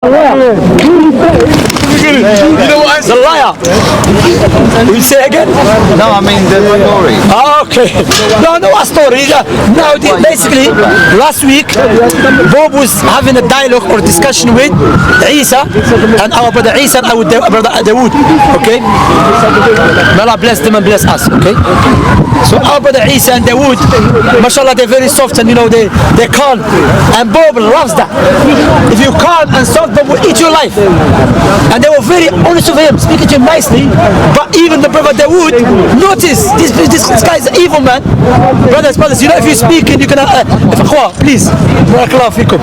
You know what? The liar. Will you say again? No, I mean the story. Okay. No, a story. Now, basically, last week, Bob was having a dialogue or discussion with Isa and our brother Isa and our brother Dawood. Okay? May Allah bless them and bless us. Okay? So our brother Isa and Dawood, mashallah, they're very soft and they're calm. And Bob loves that. If you calm and soft, Bob will eat your life. And they were very honest with him, speaking to him nicely. But even the brother Dawood notice this guy is an evil man. Brothers, if you're speaking, you can please. Barakallahu fikum.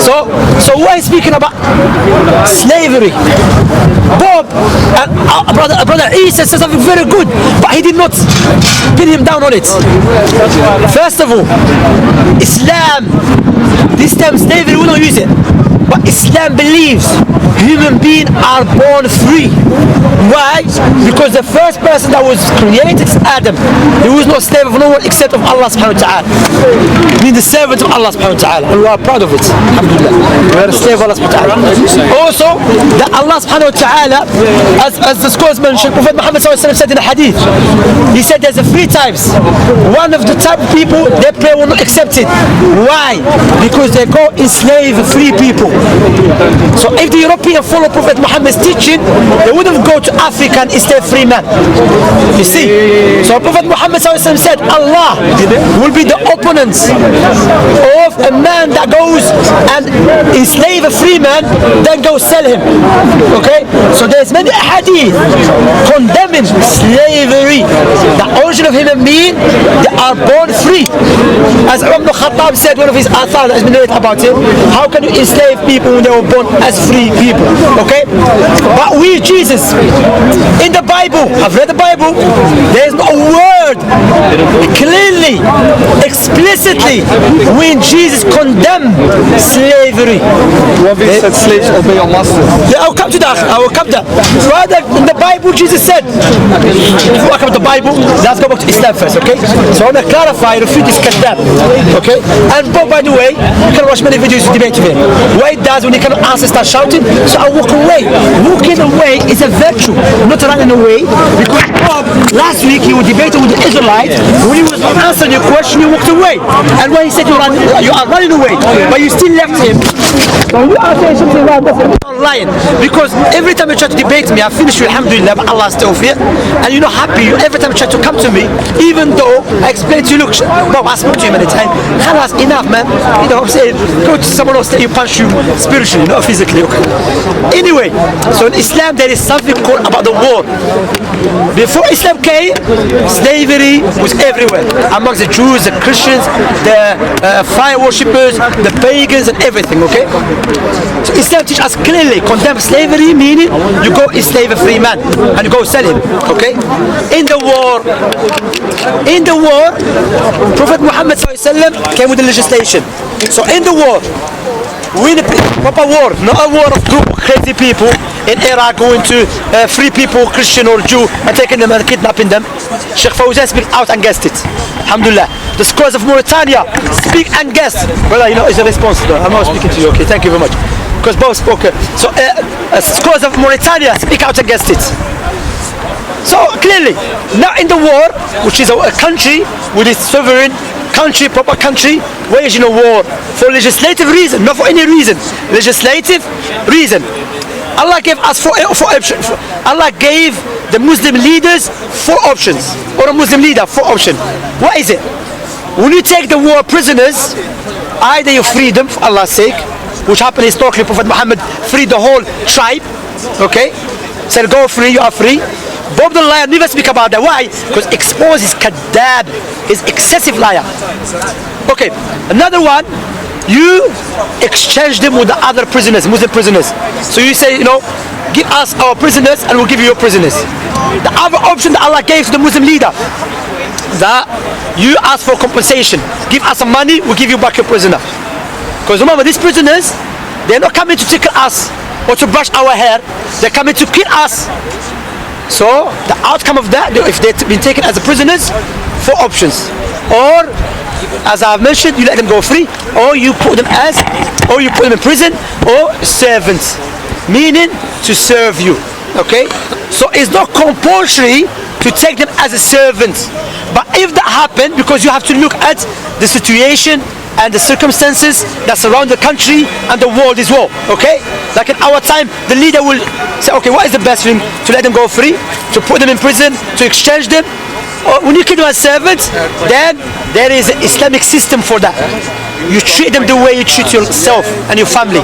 So why speaking about slavery? Bob and brother Isa said something very good, but he did not pin him down on it. First of all, Islam, this term slavery, we don't use it. But Islam believes human beings are born free. Why? Because the first person that was created is Adam. He was not slave of no one except of Allah subhanahu wa ta'ala. Meaning the servant of Allah subhanahu wa ta'ala. And we are proud of it. Alhamdulillah. We are a slave of Allah subhanahu wa ta'ala. Also, that Allah subhanahu wa ta'ala, as the scholars mentioned, Prophet Muhammad said in a hadith, he said there's 3 types. One of the type of people, their prayer will not accept it. Why? Because they go enslave free people. So if the European follow Prophet Muhammad's teaching, they wouldn't go to Africa and enslave free man. You see? So Prophet Muhammad said Allah will be the opponent of a man that goes and enslave a free man, then go sell him. Okay? So there's many hadith condemning slavery. The origin of human being, they are born free. As Umar ibn Khattab said, one of his athar that has been narrated about him, how can you enslave people when they were born as free people? Okay? But we, Jesus, in the Bible, I've read the Bible, there is no word clearly, explicitly, when Jesus condemned slavery. What if he said slaves obey your masters? Yeah, I'll come to that. Rather, in the Bible, Jesus said, before I come to the Bible, let's go back to Islam first, okay? So I want to clarify, refute this kadab, okay? And Bob, by the way, you can watch many videos to debate with him. What it does when he cannot answer, start shouting, so I walk away. Walking away is a virtue, not running away. Because Bob, last week he was debating with the Israelites. When he was answering your question, he walked away. And when he said you are running away, but you still left him. So you are saying something wrong, I'm lying. Because every time you try to debate me, I finish you, alhamdulillah, but Allah's tawfiq. And you're not happy. Every time you try to come to me, even though I explain to you, look, Bob, I spoke to you many times. Khalas, enough, man. You know what I'm saying? Go to someone else that you punch you spiritually, not physically. Okay. Anyway, so in Islam there is something called about the war. Before Islam came, slavery was everywhere amongst the Jews, the Christians, the fire worshippers, the pagans, and everything. Okay. So Islam teaches us clearly condemn slavery, meaning you go enslave a free man and you go sell him. Okay. In the war, Prophet Muhammad came with the legislation. So in the war, we need a proper war, not a war of group of crazy people in Iraq going to free people, Christian or Jew, and taking them and kidnapping them. Sheikh Fawzan speak out against it. Alhamdulillah. The scholars of Mauritania speak against. Brother, it's a response. I'm not speaking to you. Okay, thank you very much. Because both spoke. So scholars of Mauritania speak out against it. So clearly, now in the war, which is a country with its sovereign country, proper country, waging a war for legislative reason, not for any reason. Legislative reason. Allah gave us four options. Allah gave the Muslim leaders 4 options, or a Muslim leader 4 options. What is it? When you take the war prisoners, either you free them for Allah's sake, which happened historically. Prophet Muhammad freed the whole tribe. Okay, said go free, you are free. Bob the liar never speak about that. Why? Because expose his kadab, his excessive liar. Okay, another one, you exchange them with the other prisoners, Muslim prisoners. So you say, give us our prisoners and we'll give you your prisoners. The other option that Allah gave to the Muslim leader, that you ask for compensation. Give us some money, we'll give you back your prisoner. Because remember, these prisoners, they're not coming to tickle us or to brush our hair, they're coming to kill us. So the outcome of that, if they've been taken as prisoners, four options. Or, as I've mentioned, you let them go free, or you put them in prison, or servants, meaning to serve you. Okay? So it's not compulsory to take them as a servant. But if that happened, because you have to look at the situation and the circumstances that surround the country and the world as well. Okay? Like in our time, the leader will say, okay, what is the best thing? To let them go free? To put them in prison? To exchange them? Or when you keep them as servants, then there is an Islamic system for that. You treat them the way you treat yourself and your family.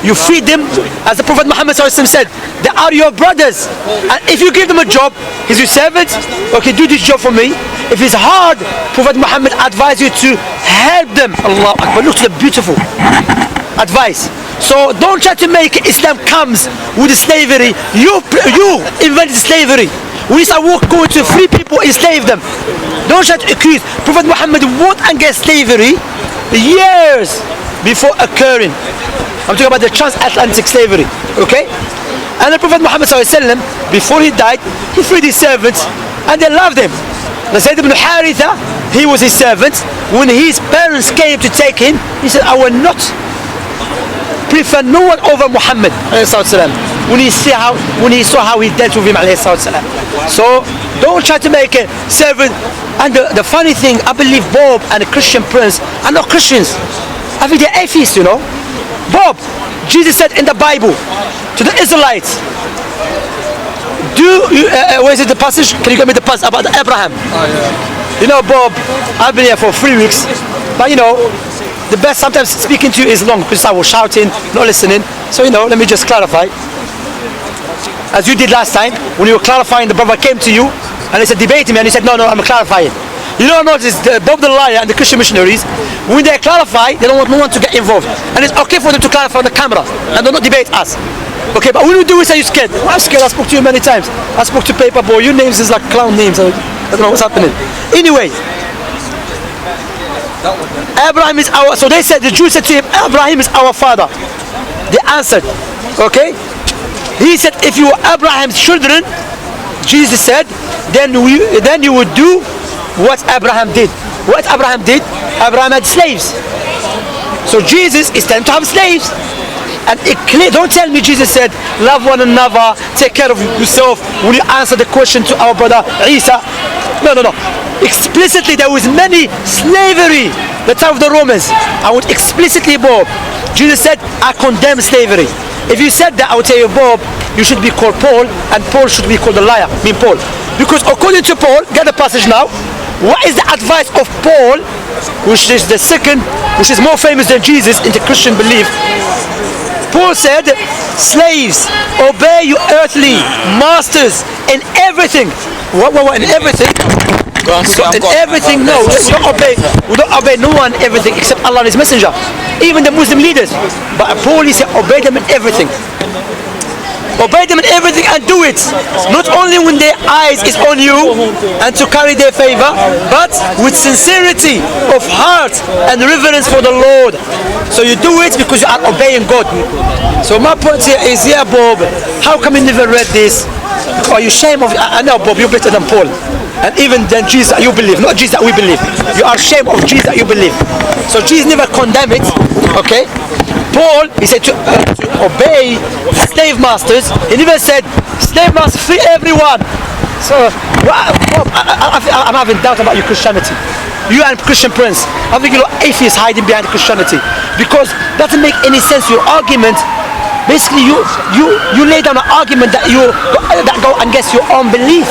You feed them, as the Prophet Muhammad said, they are your brothers. And if you give them a job, he's your servant, okay, do this job for me. If it's hard, Prophet Muhammad advised you to help them. Allah Akbar, look to the beautiful advice. So don't try to make Islam comes with slavery. You invented slavery. We start going to free people, enslave them. Don't try to accuse. Prophet Muhammad warned against slavery years before occurring. I'm talking about the transatlantic slavery, okay? And the Prophet Muhammad before he died, he freed his servants and they loved him. The Sayyid ibn Haritha, he was his servant. When his parents came to take him, he said, I will not prefer no one over Muhammad when he saw how he dealt with him. So don't try to make a servant. And the funny thing, I believe Bob and the Christian Prince are not Christians. I think they're atheists, you know. Bob, Jesus said in the Bible to the Israelites, where is it, the passage? Can you give me the passage about Abraham? Oh, yeah. You know, Bob, I've been here for 3 weeks, but you know, the best sometimes speaking to you is long because I was shouting, not listening. So you know, let me just clarify. As you did last time, when you were clarifying, the brother came to you and he said, debating me, and he said, no, I'm clarifying. You don't notice Bob the liar and the Christian missionaries, when they clarify, they don't want no one to get involved. And it's okay for them to clarify on the camera and do not debate us. Okay, but when you do it, you're scared. Well, I'm scared. I spoke to you many times. I spoke to Paperboy. Your names is like clown names. I don't know what's happening. Anyway, Abraham is our. So they said, the Jews said to him, Abraham is our father. They answered, okay. He said, if you were Abraham's children, Jesus said, then you would do what Abraham did. What Abraham did? Abraham had slaves. So Jesus is telling to have slaves. And don't tell me Jesus said, love one another, take care of yourself when you answer the question to our brother Isa. No. Explicitly, there was many slavery the time of the Romans. I would explicitly, Bob, Jesus said, I condemn slavery. If you said that, I would tell you, Bob, you should be called Paul, and Paul should be called a liar, Paul. Because according to Paul, get the passage now, what is the advice of Paul, which is the second, which is more famous than Jesus in the Christian belief? Paul said, slaves, obey your earthly masters in everything. What in everything? So in everything, no. We don't obey no one in everything except Allah and His Messenger. Even the Muslim leaders. But Paul, he said, obey them in everything. Obey them in everything and do it. Not only when their eyes is on you and to carry their favor, but with sincerity of heart and reverence for the Lord. So you do it because you are obeying God. So my point here is, yeah, Bob, how come you never read this? Are you ashamed of? I know, Bob, you're better than Paul. And even than Jesus that you believe, not Jesus that we believe. You are ashamed of Jesus that you believe. So Jesus never condemned it, okay? Paul, he said to obey slave masters. He never said, slave masters, free everyone. So, Bob, I'm having doubt about your Christianity. You and Christian Prince, I think you're atheists hiding behind Christianity. Because it doesn't make any sense, your argument. Basically, you lay down an argument that go against your own belief.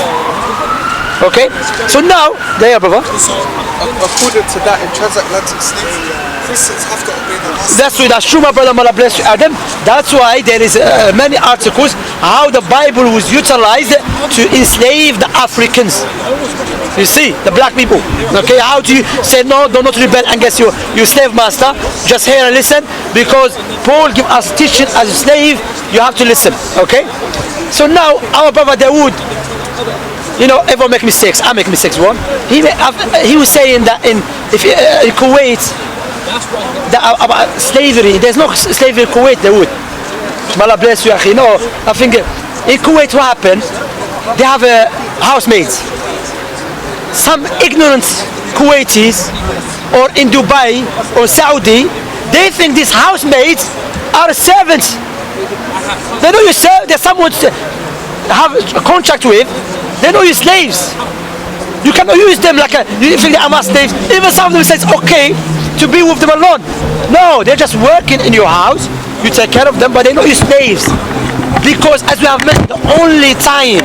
Okay, so now, there, brother. According to that, in transatlantic slavery, Christians have to obey the masters. That's true, my brother. Allah bless you, Adam. That's why there is many articles how the Bible was utilized to enslave the Africans. You see, the black people. Okay, how do you say no? Do not rebel against your slave master. Just hear and listen, because Paul gives us teaching as a slave. You have to listen. Okay. So now our brother Dawood. You know, everyone make mistakes. I make mistakes. One. He was saying that in Kuwait, about slavery. There's no slavery in Kuwait. They would. Allah bless you, akhi. No, I think in Kuwait what happened? They have housemaids. some ignorant Kuwaitis or in Dubai or Saudi, they think these housemaids are servants. They know you serve, they're someone to have a contract with. They know you slaves. You cannot use them like you think they are my slaves. Even some of them says okay to be with them alone. No, they're just working in your house. You take care of them, but they know you slaves. Because as we have mentioned, the only time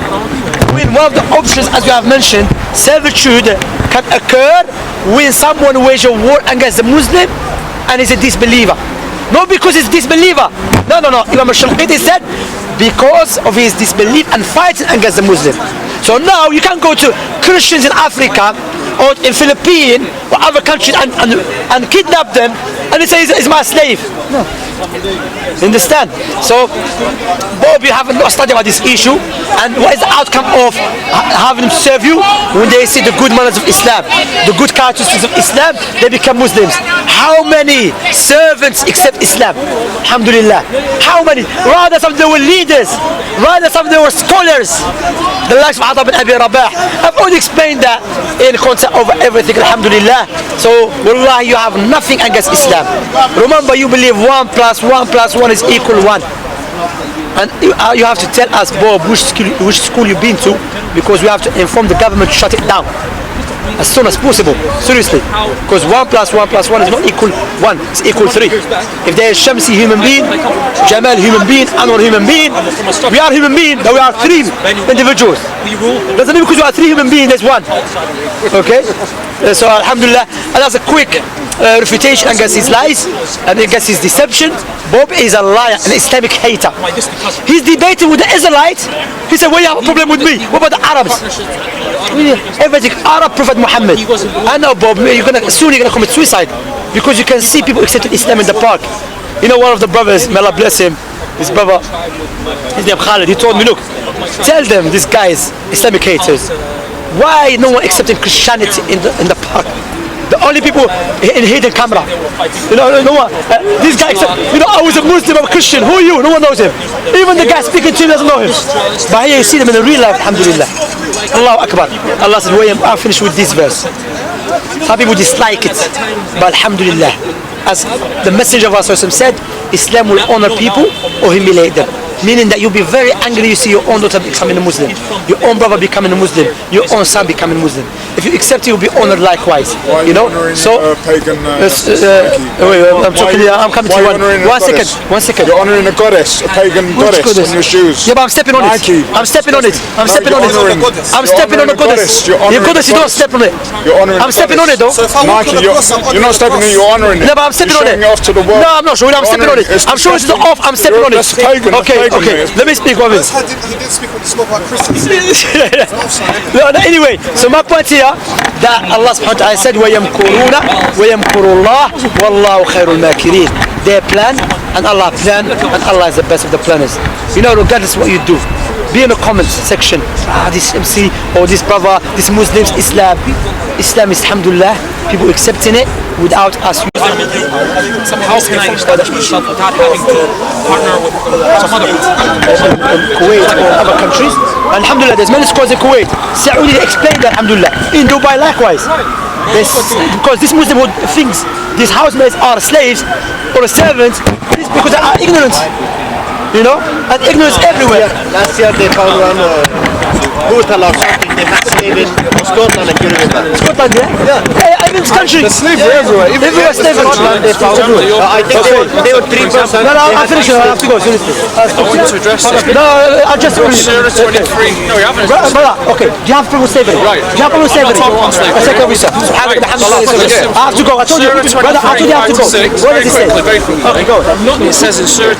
when one of the options, as we have mentioned, servitude can occur when someone wage a war against a Muslim and is a disbeliever. Not because he's a disbeliever. No. Imam al-Shanqiti said because of his disbelief and fighting against the Muslim. So now you can go to Christians in Africa or in Philippines or other countries and kidnap them and they say he's my slave. No. Understand? So Bob, you have not studied about this issue, and what is the outcome of having them serve you? When they see the good manners of Islam, the good characteristics of Islam, they become Muslims. How many servants accept Islam? Alhamdulillah. How many? Rather some they were leaders, rather some they were scholars. The likes of Ata bin Abi Rabah. I've already explained that in concept of everything, alhamdulillah. So wallah, you have nothing against Islam. Remember, you believe 1 + 1 is equal 1. And you have to tell us, Bob, which school you've been to, because we have to inform the government to shut it down as soon as possible. Seriously, because 1 + 1 + 1 is not equal 1, it's equal 3. If there is Shamsi human being, Jamal human being, Anwar human being, we are human being, but we are 3 individuals. Doesn't mean because you are 3 human beings, there's 1. Okay? So alhamdulillah, and that's a quick refutation against his lies and against his deception. Bob is a liar, an Islamic hater. He's debating with the Israelites. He said, well, you have a problem with me. What about the Arabs? Everything Arab Prophet Muhammad. I know, Bob, soon you're gonna commit suicide because you can see people accepting Islam in the park. You know, one of the brothers, may Allah bless him, his brother, his name Khalid, he told me, look, tell them these guys, Islamic haters, why no one accepting Christianity in the park? The only people in hidden camera. You know, no one. This guy, I was a Muslim, I'm a Christian. Who are you? No one knows him. Even the guy speaking to him doesn't know him. But here you see them in the real life, alhamdulillah. Allahu Akbar. Allah said, I'll finish with this verse. Some people dislike it, but alhamdulillah. As the Messenger of Allah said, Islam will honor people or humiliate them. Meaning that you'll be very angry you see your own daughter becoming a Muslim, your own brother becoming a Muslim, your own son becoming a Muslim. If you accept it, you'll be honored likewise. You know? So, I'm coming to you. One second. You're honouring a goddess, a pagan goddess on your shoes. Yeah, but I'm stepping on it. I'm stepping on it. I'm stepping on it. I'm stepping on the goddess. Your goddess, you don't step on it. I'm stepping on it though. Nike, you're not stepping on it, you're honouring it. No, but I'm stepping on it. You're showing it off to the world. No, I'm not showing it. I'm stepping on it. I'm showing it off. I'm stepping on it. That's pagan. Okay, let me speak one minute. He did speak when he spoke about Christians. No, anyway, so my point here that Allah subhanahu wa ta'ala said وَيَمْكُرُونَ وَيَمْكُرُ اللَّهُ وَاللَّهُ خَيْرُ الْمَاكِرِينَ. They plan and Allah plan and Allah is the best of the planners. You know, regardless what you do, be in the comments section, this MC or this brother, this Muslims, Islam is alhamdulillah, people accepting it without us using some house managed without having to partner with some other Kuwait or other countries. Alhamdulillah, there's many scholars in Kuwait. Saudi explained that, alhamdulillah. In Dubai likewise. Because this Muslim who thinks these housemaids are slaves or servants, it's because they are ignorant. You know? And ignorance everywhere. Last year they found one hotel or something, they vaccinated Scotland, if you remember. Scotland, yeah? Yeah, even this country. There's slavery everywhere. Everywhere slavery. Scotland they found I think they were 3%. No, I'm finishing. I have to go. Seriously. I want to address this. No, I just... Sarah 23. No, you haven't. Brother, okay. Do you have problem with slavery? Right. Do you have problem with slavery? slavery. A second, sir. I have to go. I told you. Brother, I told you I have to go. What does it say? Very quickly. Okay, go. It says in Surah